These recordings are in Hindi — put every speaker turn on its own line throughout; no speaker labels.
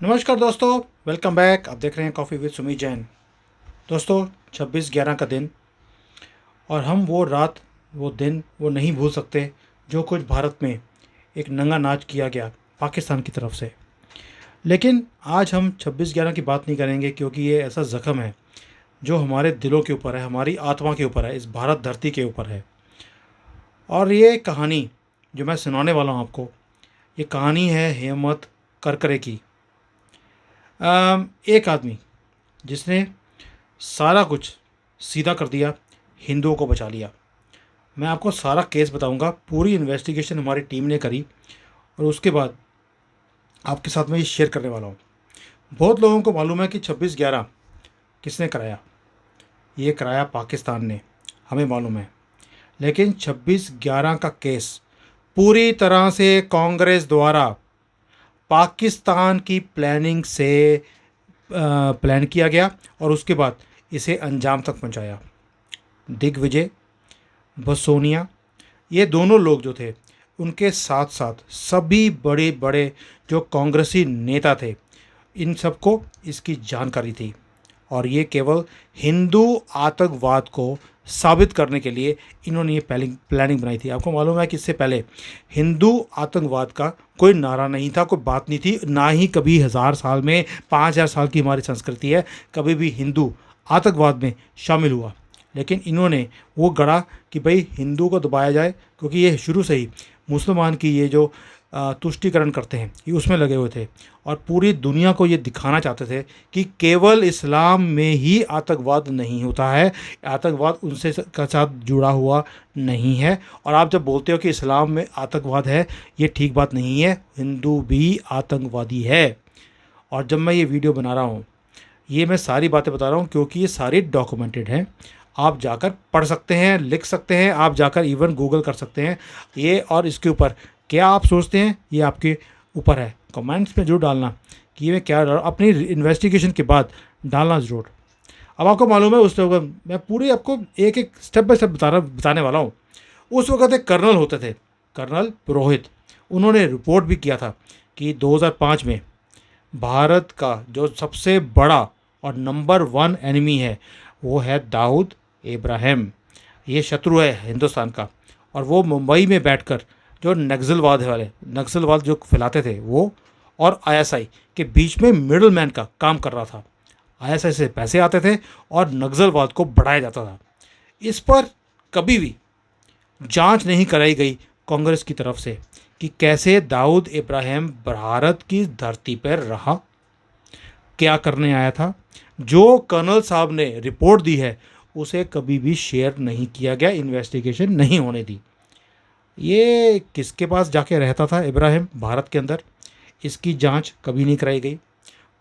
नमस्कार दोस्तों, वेलकम बैक। आप देख रहे हैं कॉफ़ी विद सुमित जैन। दोस्तों, 26/11 का दिन, और हम वो रात, वो दिन, वो नहीं भूल सकते जो कुछ भारत में एक नंगा नाच किया गया पाकिस्तान की तरफ से। लेकिन आज हम 26/11 की बात नहीं करेंगे, क्योंकि ये ऐसा ज़ख्म है जो हमारे दिलों के ऊपर है, हमारी आत्मा के ऊपर है, इस भारत धरती के ऊपर है। और ये कहानी जो मैं सुनाने वाला हूँ आपको, ये कहानी है हेमत करकरे की। एक आदमी जिसने सारा कुछ सीधा कर दिया, हिंदुओं को बचा लिया। मैं आपको सारा केस बताऊंगा, पूरी इन्वेस्टिगेशन हमारी टीम ने करी, और उसके बाद आपके साथ में ये शेयर करने वाला हूँ। बहुत लोगों को मालूम है कि 26/11 किसने कराया। ये कराया पाकिस्तान ने, हमें मालूम है। लेकिन 26/11 का केस पूरी तरह से कांग्रेस द्वारा पाकिस्तान की प्लानिंग से प्लान किया गया, और उसके बाद इसे अंजाम तक पहुंचाया। दिग्विजय, बसोनिया, ये दोनों लोग जो थे, उनके साथ साथ सभी बड़े बड़े जो कांग्रेसी नेता थे, इन सबको इसकी जानकारी थी। और ये केवल हिंदू आतंकवाद को साबित करने के लिए इन्होंने ये प्लानिंग बनाई थी। आपको मालूम है कि इससे पहले हिंदू आतंकवाद का कोई नारा नहीं था, कोई बात नहीं थी, ना ही कभी 1000 साल में, 5000 साल की हमारी संस्कृति है, कभी भी हिंदू आतंकवाद में शामिल हुआ। लेकिन इन्होंने वो गढ़ा कि भाई हिंदू को दबाया जाए, क्योंकि ये शुरू से ही मुसलमान की ये जो तुष्टिकरण करते हैं, ये उसमें लगे हुए थे, और पूरी दुनिया को ये दिखाना चाहते थे कि केवल इस्लाम में ही आतंकवाद नहीं होता है, आतंकवाद उनसे का साथ जुड़ा हुआ नहीं है। और आप जब बोलते हो कि इस्लाम में आतंकवाद है, ये ठीक बात नहीं है, हिंदू भी आतंकवादी है। और जब मैं ये वीडियो बना रहा हूँ, ये मैं सारी बातें बता रहा हूँ क्योंकि ये सारी डॉक्यूमेंटेड हैं। आप जाकर पढ़ सकते हैं, लिख सकते हैं, आप जाकर इवन गूगल कर सकते हैं ये। और इसके ऊपर क्या आप सोचते हैं, ये आपके ऊपर है। कमेंट्स में जरूर डालना कि ये मैं क्या अपनी इन्वेस्टिगेशन के बाद डालना ज़रूर। अब आपको मालूम है, उस वक्त मैं पूरी आपको एक एक स्टेप बाय स्टेप बताने वाला हूँ। उस वक्त एक कर्नल होते थे, कर्नल पुरोहित। उन्होंने रिपोर्ट भी किया था कि 2005 में भारत का जो सबसे बड़ा और नंबर 1 एनिमी है, वो है दाऊद इब्राहिम। ये शत्रु है हिंदुस्तान का। और वो मुंबई में बैठकर जो नक्सलवाद जो फैलाते थे, वो और आईएसआई के बीच में मिडल मैन का काम कर रहा था। आईएसआई से पैसे आते थे और नक्सलवाद को बढ़ाया जाता था। इस पर कभी भी जांच नहीं कराई गई कांग्रेस की तरफ से कि कैसे दाऊद इब्राहिम भारत की धरती पर रहा, क्या करने आया था। जो कर्नल साहब ने रिपोर्ट दी है, उसे कभी भी शेयर नहीं किया गया, इन्वेस्टिगेशन नहीं होने दी। ये किसके पास जाके रहता था इब्राहिम भारत के अंदर, इसकी जांच कभी नहीं कराई गई।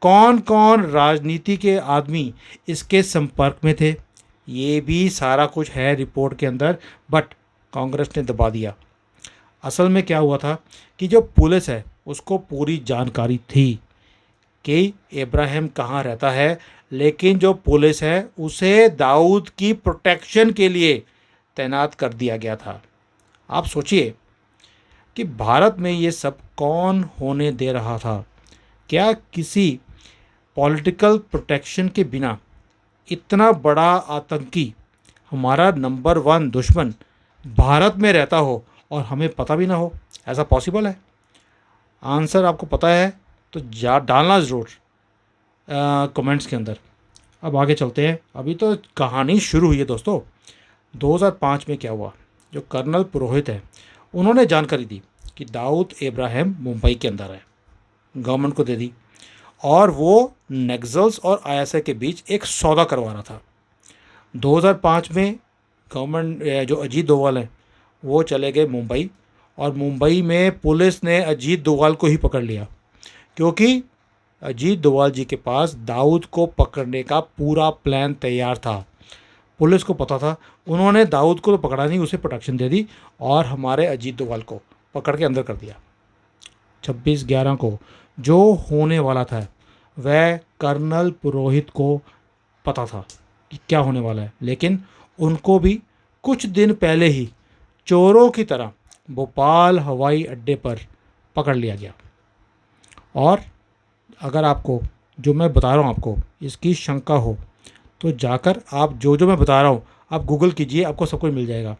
कौन कौन राजनीति के आदमी इसके संपर्क में थे, ये भी सारा कुछ है रिपोर्ट के अंदर, बट कांग्रेस ने दबा दिया। असल में क्या हुआ था कि जो पुलिस है, उसको पूरी जानकारी थी कि इब्राहिम कहाँ रहता है, लेकिन जो पुलिस है उसे दाऊद की प्रोटेक्शन के लिए तैनात कर दिया गया था। आप सोचिए कि भारत में ये सब कौन होने दे रहा था। क्या किसी पॉलिटिकल प्रोटेक्शन के बिना इतना बड़ा आतंकी, हमारा नंबर 1 दुश्मन भारत में रहता हो और हमें पता भी ना हो? ऐसा पॉसिबल है? आंसर आपको पता है तो डालना ज़रूर कमेंट्स के अंदर। अब आगे चलते हैं, अभी तो कहानी शुरू हुई है दोस्तों। 2005 में क्या हुआ, जो कर्नल पुरोहित है, उन्होंने जानकारी दी कि दाऊद इब्राहिम मुंबई के अंदर है, गवर्नमेंट को दे दी। और वो नक्सल्स और आईएसआई के बीच एक सौदा करवा रहा था। 2005 में गवर्नमेंट जो अजीत डोभाल है, वो चले गए मुंबई, और मुंबई में पुलिस ने अजीत डोभाल को ही पकड़ लिया, क्योंकि अजीत डोभाल जी के पास दाऊद को पकड़ने का पूरा प्लान तैयार था। पुलिस को पता था, उन्होंने दाऊद को तो पकड़ा नहीं, उसे प्रोटेक्शन दे दी और हमारे अजीत डोभाल को पकड़ के अंदर कर दिया। 26/11 को जो होने वाला था, वह कर्नल पुरोहित को पता था कि क्या होने वाला है, लेकिन उनको भी कुछ दिन पहले ही चोरों की तरह भोपाल हवाई अड्डे पर पकड़ लिया गया। और अगर आपको जो मैं बता रहा हूँ आपको इसकी शंका हो तो जाकर आप जो जो मैं बता रहा हूँ आप गूगल कीजिए, आपको सब कुछ मिल जाएगा।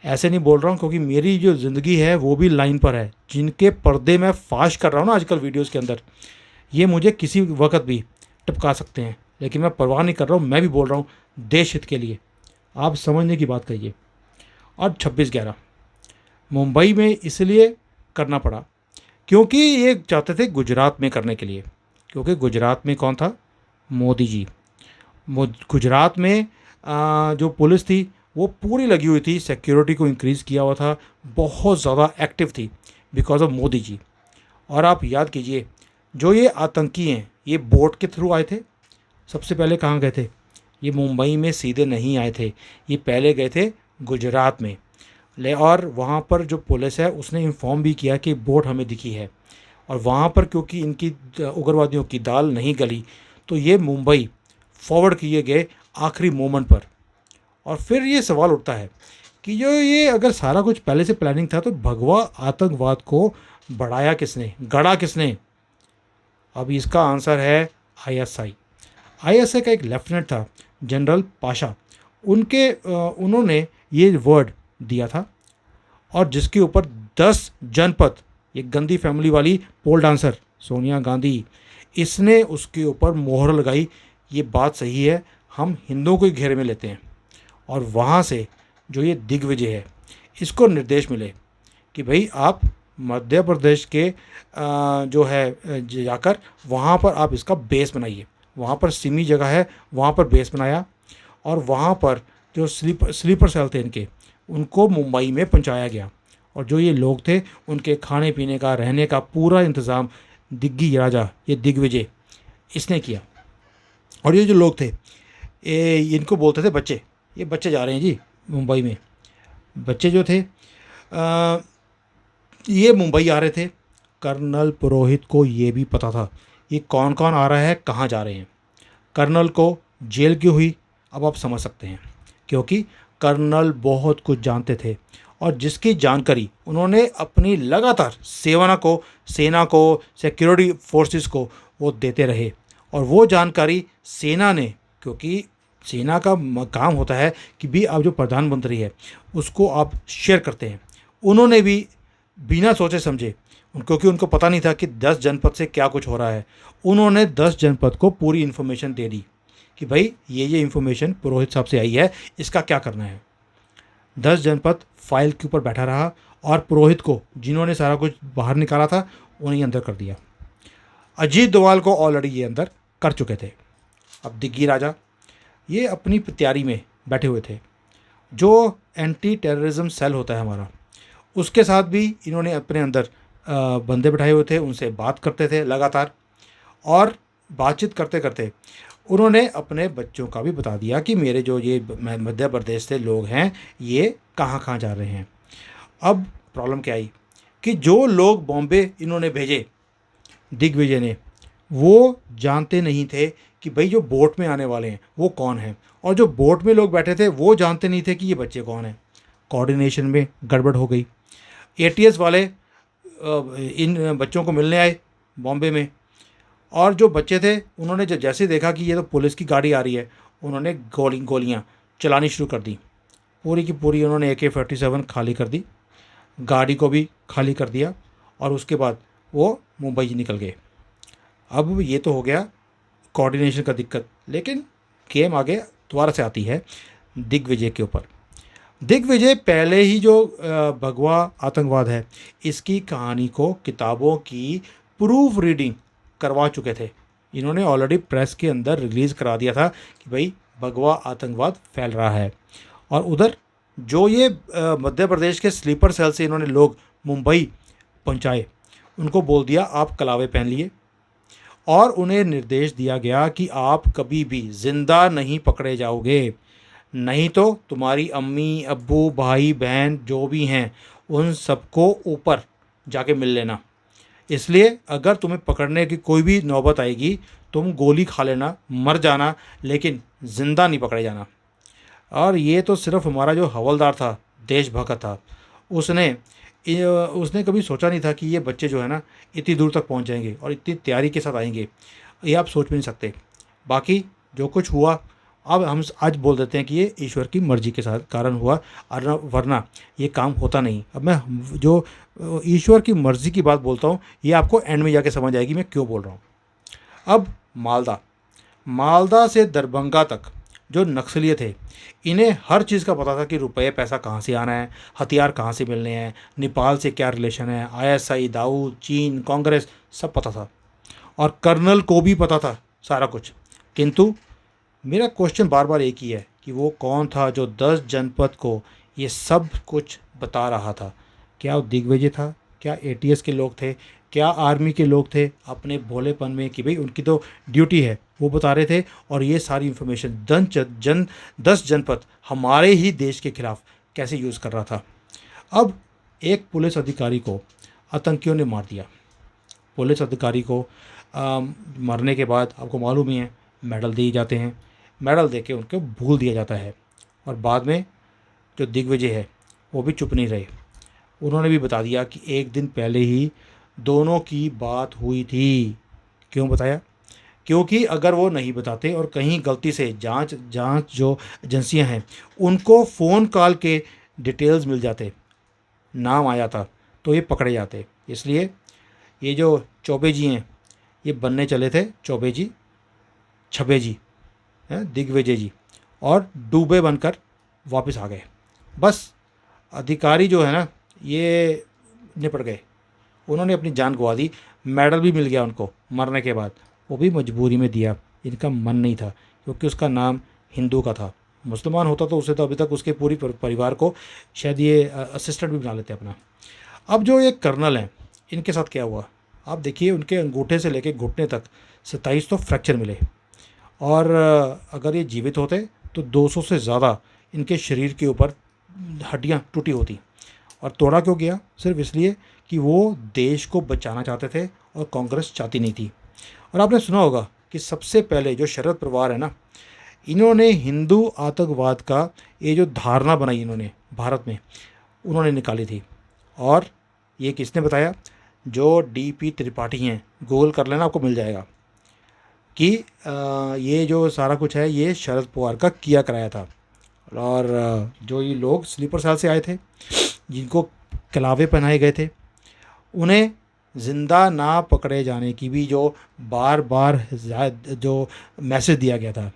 ऐसे नहीं बोल रहा हूँ क्योंकि मेरी जो ज़िंदगी है वो भी लाइन पर है। जिनके पर्दे मैं फाश कर रहा हूँ ना आजकल वीडियोज़ के अंदर, ये मुझे किसी वक्त भी टपका सकते हैं, लेकिन मैं परवाह नहीं कर रहा हूँ। मैं भी बोल रहा हूँ देश हित के लिए, आप समझने की बात करिए। और 26/11 मुंबई में इसलिए करना पड़ा क्योंकि ये चाहते थे गुजरात में करने के लिए, क्योंकि गुजरात में कौन था? मोदी जी। गुजरात में जो पुलिस थी वो पूरी लगी हुई थी, सिक्योरिटी को इंक्रीज़ किया हुआ था, बहुत ज़्यादा एक्टिव थी बिकॉज ऑफ मोदी जी। और आप याद कीजिए, जो ये आतंकी हैं ये बोट के थ्रू आए थे। सबसे पहले कहाँ गए थे? ये मुंबई में सीधे नहीं आए थे, ये पहले गए थे गुजरात में। ले और वहाँ पर जो पुलिस है उसने इन्फॉर्म भी किया कि बोट हमें दिखी है। और वहाँ पर क्योंकि इनकी उग्रवादियों की दाल नहीं गली तो ये मुंबई फॉरवर्ड किए गए आखिरी मोमेंट पर। और फिर ये सवाल उठता है कि जो ये अगर सारा कुछ पहले से प्लानिंग था तो भगवा आतंकवाद को बढ़ाया किसने, गढ़ा किसने? अब इसका आंसर है आईएसआई। आईएसआई का एक लेफ्टिनेंट था जनरल पाशा, उन्होंने ये वर्ड दिया था। और जिसके ऊपर 10 जनपद, ये गंदी फैमिली वाली पोल डांसर सोनिया गांधी, इसने उसके ऊपर मोहर लगाई। ये बात सही है, हम हिंदुओं को ही घेरे में लेते हैं। और वहाँ से जो ये दिग्विजय है इसको निर्देश मिले कि भाई आप मध्य प्रदेश के जो है जाकर वहाँ पर आप इसका बेस बनाइए। वहाँ पर सिमी जगह है, वहाँ पर बेस बनाया। और वहाँ पर जो स्लीपर सेल थे इनके, उनको मुंबई में पहुँचाया गया। और जो ये लोग थे उनके खाने पीने का, रहने का पूरा इंतज़ाम दिग्गी राजा, ये दिग्विजय, इसने किया। और ये जो लोग थे इनको बोलते थे बच्चे। ये बच्चे जा रहे हैं जी मुंबई में। बच्चे जो थे ये मुंबई आ रहे थे। कर्नल पुरोहित को ये भी पता था ये कौन कौन आ रहा है, कहाँ जा रहे हैं। कर्नल को जेल क्यों हुई अब आप समझ सकते हैं, क्योंकि कर्नल बहुत कुछ जानते थे और जिसकी जानकारी उन्होंने अपनी लगातार सेना को सिक्योरिटी फोर्सेस को वो देते रहे। और वो जानकारी सेना ने, क्योंकि सेना का काम होता है कि भी आप जो प्रधानमंत्री है उसको आप शेयर करते हैं, उन्होंने भी बिना सोचे समझे, क्योंकि उनको पता नहीं था कि 10 जनपद से क्या कुछ हो रहा है, उन्होंने 10 जनपद को पूरी इन्फॉर्मेशन दे दी कि भाई ये इन्फॉर्मेशन पुरोहित साहब से आई है, इसका क्या करना है। 10 जनपद फाइल के ऊपर बैठा रहा और पुरोहित को, जिन्होंने सारा कुछ बाहर निकाला था, उन्हें अंदर कर दिया। अजीत डोभाल को ऑलरेडी ये अंदर कर चुके थे। अब दिग्गी राजा ये अपनी तैयारी में बैठे हुए थे। जो एंटी टेररिज्म सेल होता है हमारा, उसके साथ भी इन्होंने अपने अंदर बंदे बैठाए हुए थे, उनसे बात करते थे लगातार। और बातचीत करते करते उन्होंने अपने बच्चों का भी बता दिया कि मेरे जो ये मध्य प्रदेश से लोग हैं ये कहाँ कहाँ जा रहे हैं। अब प्रॉब्लम क्या आई कि जो लोग बॉम्बे इन्होंने भेजे दिग्विजय ने, वो जानते नहीं थे कि भाई जो बोट में आने वाले हैं वो कौन है। और जो बोट में लोग बैठे थे वो जानते नहीं थे कि ये बच्चे कौन हैं। कोऑर्डिनेशन में गड़बड़ हो गई। एटीएस वाले इन बच्चों को मिलने आए बॉम्बे में, और जो बच्चे थे उन्होंने जब जैसे देखा कि ये तो पुलिस की गाड़ी आ रही है, उन्होंने गोलियां चलानी शुरू कर दी। पूरी की पूरी उन्होंने AK-47 खाली कर दी, गाड़ी को भी खाली कर दिया। और उसके बाद वो मुंबई निकल गए। अब ये तो हो गया कोऑर्डिनेशन का दिक्कत, लेकिन गेम आगे दोबारा से आती है दिग्विजय के ऊपर। दिग्विजय पहले ही जो भगवा आतंकवाद है इसकी कहानी को किताबों की प्रूफ रीडिंग करवा चुके थे। इन्होंने ऑलरेडी प्रेस के अंदर रिलीज़ करा दिया था कि भाई भगवा आतंकवाद फैल रहा है। और उधर जो ये मध्य प्रदेश के स्लीपर सेल से इन्होंने लोग मुंबई पहुंचाए, उनको बोल दिया आप कलावे पहन लिए। और उन्हें निर्देश दिया गया कि आप कभी भी ज़िंदा नहीं पकड़े जाओगे, नहीं तो तुम्हारी अम्मी अब्बू भाई बहन जो भी हैं उन सबको ऊपर जाके मिल लेना। इसलिए अगर तुम्हें पकड़ने की कोई भी नौबत आएगी तुम गोली खा लेना, मर जाना, लेकिन ज़िंदा नहीं पकड़े जाना। और ये तो सिर्फ हमारा जो हवलदार था, देशभक्त था, उसने उसने कभी सोचा नहीं था कि ये बच्चे जो है ना इतनी दूर तक पहुंच जाएंगे और इतनी तैयारी के साथ आएंगे, ये आप सोच भी नहीं सकते। बाकी जो कुछ हुआ, अब हम आज बोल देते हैं कि ये ईश्वर की मर्जी के साथ कारण हुआ, वरना ये काम होता नहीं। अब मैं जो ईश्वर की मर्जी की बात बोलता हूँ, ये आपको एंड में जाके समझ आएगी मैं क्यों बोल रहा हूँ। अब मालदा मालदा से दरभंगा तक जो नक्सली थे, इन्हें हर चीज़ का पता था कि रुपए पैसा कहाँ से आना है, हथियार कहाँ से मिलने हैं, नेपाल से क्या रिलेशन है, आईएसआई, दाऊद, चीन, कांग्रेस, सब पता था। और कर्नल को भी पता था सारा कुछ। किंतु मेरा क्वेश्चन बार बार एक ही है कि वो कौन था जो 10 जनपद को ये सब कुछ बता रहा था। क्या वो दिग्विजय था? क्या एटीएस के लोग थे? क्या आर्मी के लोग थे अपने भोलेपन में कि भाई उनकी तो ड्यूटी है, वो बता रहे थे। और ये सारी इन्फॉर्मेशन 10 जनपद हमारे ही देश के खिलाफ कैसे यूज़ कर रहा था। अब एक पुलिस अधिकारी को आतंकियों ने मार दिया। पुलिस अधिकारी को मरने के बाद आपको मालूम ही है मेडल दिए जाते हैं, मेडल दे के उनको भूल दिया जाता है। और बाद में जो दिग्विजय है वो भी चुप नहीं रहे, उन्होंने भी बता दिया कि एक दिन पहले ही दोनों की बात हुई थी। क्यों बताया? क्योंकि अगर वो नहीं बताते और कहीं गलती से जांच जांच जो एजेंसियां हैं उनको फ़ोन कॉल के डिटेल्स मिल जाते, नाम आ जाता, तो ये पकड़े जाते। इसलिए ये जो चौबे जी हैं ये बनने चले थे चौबे जी, छबे जी, हैं दिग्विजय जी, और डूबे बनकर वापस आ गए। बस अधिकारी जो है ना ये निपट गए, उन्होंने अपनी जान गंवा दी, मेडल भी मिल गया उनको मरने के बाद, वो भी मजबूरी में दिया, इनका मन नहीं था क्योंकि उसका नाम हिंदू का था। मुसलमान होता तो उसे तो अभी तक उसके पूरी परिवार को शायद ये असिस्टेंट भी बना लेते अपना। अब जो ये कर्नल हैं इनके साथ क्या हुआ आप देखिए, उनके अंगूठे से लेके घुटने तक 27 तो फ्रैक्चर मिले। और अगर ये जीवित होते तो 200 से ज़्यादा इनके शरीर के ऊपर हड्डियाँ टूटी होती। और तोड़ा क्यों गया? सिर्फ इसलिए कि वो देश को बचाना चाहते थे और कांग्रेस चाहती नहीं थी। और आपने सुना होगा कि सबसे पहले जो शरद पवार है ना, इन्होंने हिंदू आतंकवाद का ये जो धारणा बनाई इन्होंने भारत में, उन्होंने निकाली थी। और ये किसने बताया? जो डीपी त्रिपाठी हैं, गूगल कर लेना आपको मिल जाएगा कि ये जो सारा कुछ है ये शरद पवार का किया कराया था। और जो ये लोग स्लीपर सेल से आए थे जिनको कलावे पहनाए गए थे, उन्हें ज़िंदा ना पकड़े जाने की भी जो बार बार जो मैसेज दिया गया था,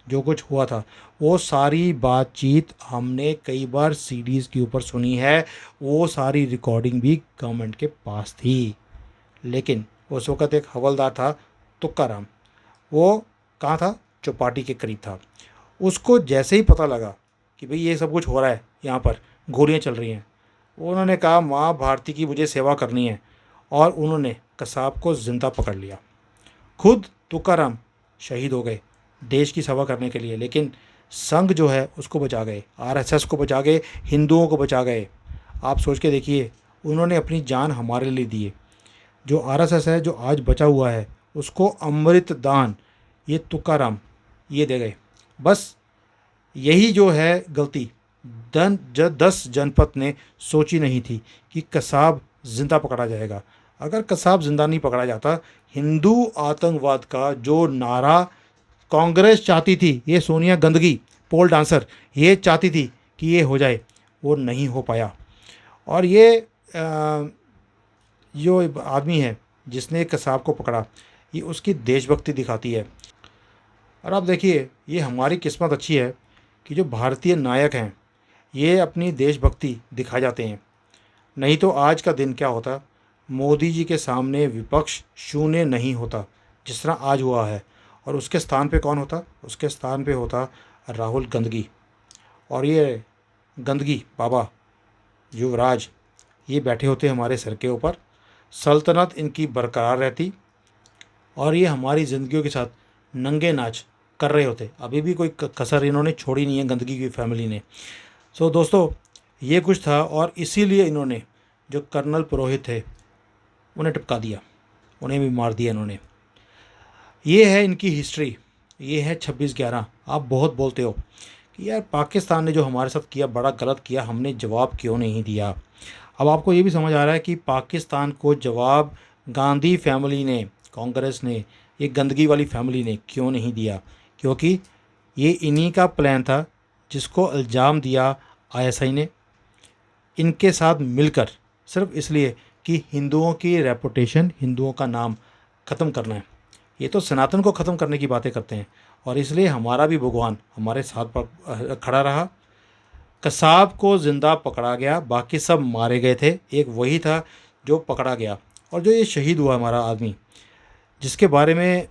जो कुछ हुआ था, वो सारी बातचीत हमने कई बार सीडीज़ के ऊपर सुनी है। वो सारी रिकॉर्डिंग भी गवर्नमेंट के पास थी। लेकिन उस वक़्त एक हवलदार था तुक्काराम, वो कहाँ था? चौपाटी के करीब था। उसको जैसे ही पता लगा कि भाई ये सब कुछ हो रहा है, यहाँ पर गोलियाँ चल रही हैं, उन्होंने कहा माँ भारती की मुझे सेवा करनी है, और उन्होंने कसाब को ज़िंदा पकड़ लिया। खुद तुकाराम शहीद हो गए देश की सेवा करने के लिए, लेकिन संघ जो है उसको बचा गए, आरएसएस को बचा गए, हिंदुओं को बचा गए। आप सोच के देखिए, उन्होंने अपनी जान हमारे लिए दी है। जो आरएसएस है जो आज बचा हुआ है उसको अमृत दान ये तुकाराम ये दे गए। बस यही जो है गलती 10 जनपद ने सोची नहीं थी कि कसाब ज़िंदा पकड़ा जाएगा। अगर कसाब ज़िंदा नहीं पकड़ा जाता, हिंदू आतंकवाद का जो नारा कांग्रेस चाहती थी, ये सोनिया गंदगी पोल डांसर ये चाहती थी कि ये हो जाए, वो नहीं हो पाया। और ये जो आदमी है जिसने कसाब को पकड़ा, ये उसकी देशभक्ति दिखाती है। और आप देखिए, ये हमारी किस्मत अच्छी है कि जो भारतीय नायक हैं ये अपनी देशभक्ति दिखा जाते हैं। नहीं तो आज का दिन क्या होता? मोदी जी के सामने विपक्ष शून्य नहीं होता जिस तरह आज हुआ है। और उसके स्थान पे कौन होता? उसके स्थान पे होता राहुल गंदगी। और ये गंदगी बाबा युवराज ये बैठे होते हमारे सर के ऊपर, सल्तनत इनकी बरकरार रहती, और ये हमारी ज़िंदगियों के साथ नंगे नाच कर रहे होते। अभी भी कोई कसर इन्होंने छोड़ी नहीं है गंदगी की फैमिली ने। सो दोस्तों, ये कुछ था, और इसीलिए इन्होंने जो कर्नल पुरोहित थे उन्हें टिपका दिया, उन्हें भी मार दिया इन्होंने। ये है इनकी हिस्ट्री, ये है 26/11। आप बहुत बोलते हो कि यार पाकिस्तान ने जो हमारे साथ किया बड़ा गलत किया, हमने जवाब क्यों नहीं दिया। अब आपको ये भी समझ आ रहा है कि पाकिस्तान को जवाब गांधी फैमिली ने, कांग्रेस ने, ये गंदगी वाली फैमिली ने क्यों नहीं दिया, क्योंकि ये इन्हीं का प्लान था जिसको इल्ज़ाम दिया आईएसआई ने इनके साथ मिलकर, सिर्फ इसलिए कि हिंदुओं की रेपुटेशन, हिंदुओं का नाम ख़त्म करना है। ये तो सनातन को ख़त्म करने की बातें करते हैं और इसलिए हमारा भी भगवान हमारे साथ खड़ा रहा। कसाब को ज़िंदा पकड़ा गया, बाकी सब मारे गए थे, एक वही था जो पकड़ा गया। और जो ये शहीद हुआ हमारा आदमी, जिसके बारे में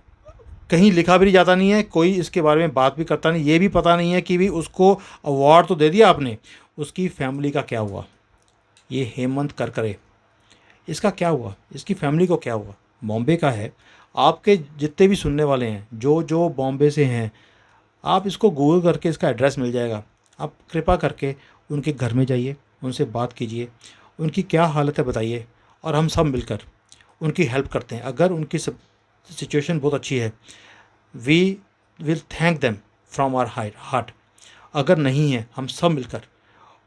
कहीं लिखा भी जाता नहीं है, कोई इसके बारे में बात भी करता नहीं, ये भी पता नहीं है कि भी उसको अवार्ड तो दे दिया आपने, उसकी फैमिली का क्या हुआ। ये हेमंत करकरे, इसका क्या हुआ, इसकी फैमिली को क्या हुआ। बॉम्बे का है, आपके जितने भी सुनने वाले हैं जो जो बॉम्बे से हैं, आप इसको गूगल करके इसका एड्रेस मिल जाएगा। आप कृपा करके उनके घर में जाइए, उनसे बात कीजिए, उनकी क्या हालत है बताइए, और हम सब मिलकर उनकी हेल्प करते हैं। अगर उनकी सिचुएशन बहुत अच्छी है, we will thank them from our heart. अगर नहीं है, हम सब मिलकर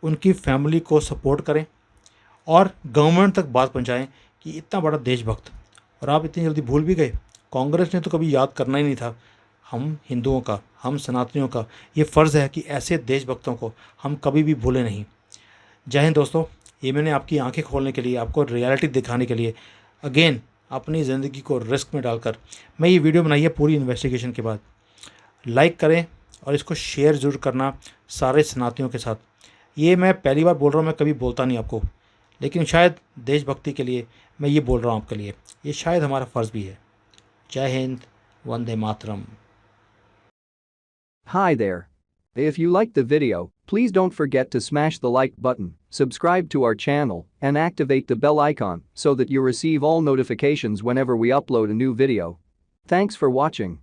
उनकी फैमिली को सपोर्ट करें और गवर्नमेंट तक बात पहुंचाएं कि इतना बड़ा देशभक्त, और आप इतनी जल्दी भूल भी गए। कांग्रेस ने तो कभी याद करना ही नहीं था। हम हिंदुओं का, हम सनातनियों का ये फ़र्ज़ है कि ऐसे देशभक्तों को हम कभी भी भूलें नहीं। जय हिंद दोस्तों, ये मैंने आपकी आंखें खोलने के लिए, आपको रियलिटी दिखाने के लिए, अगेन अपनी ज़िंदगी को रिस्क में डालकर मैं ये वीडियो बनाई है पूरी इन्वेस्टिगेशन के बाद। लाइक करें और इसको शेयर ज़रूर करना सारे सनातनियों के साथ। ये मैं पहली बार बोल रहा हूँ, मैं कभी बोलता नहीं आपको, लेकिन शायद देशभक्ति के लिए मैं ये बोल रहा हूँ आपके लिए, ये शायद हमारा फ़र्ज़ भी है। जय Hind, Vande Mataram.
Hi there. If you liked the video, please don't forget to smash the like button, subscribe to our channel, and activate the bell icon so that you receive all notifications whenever we upload a new video. Thanks for watching.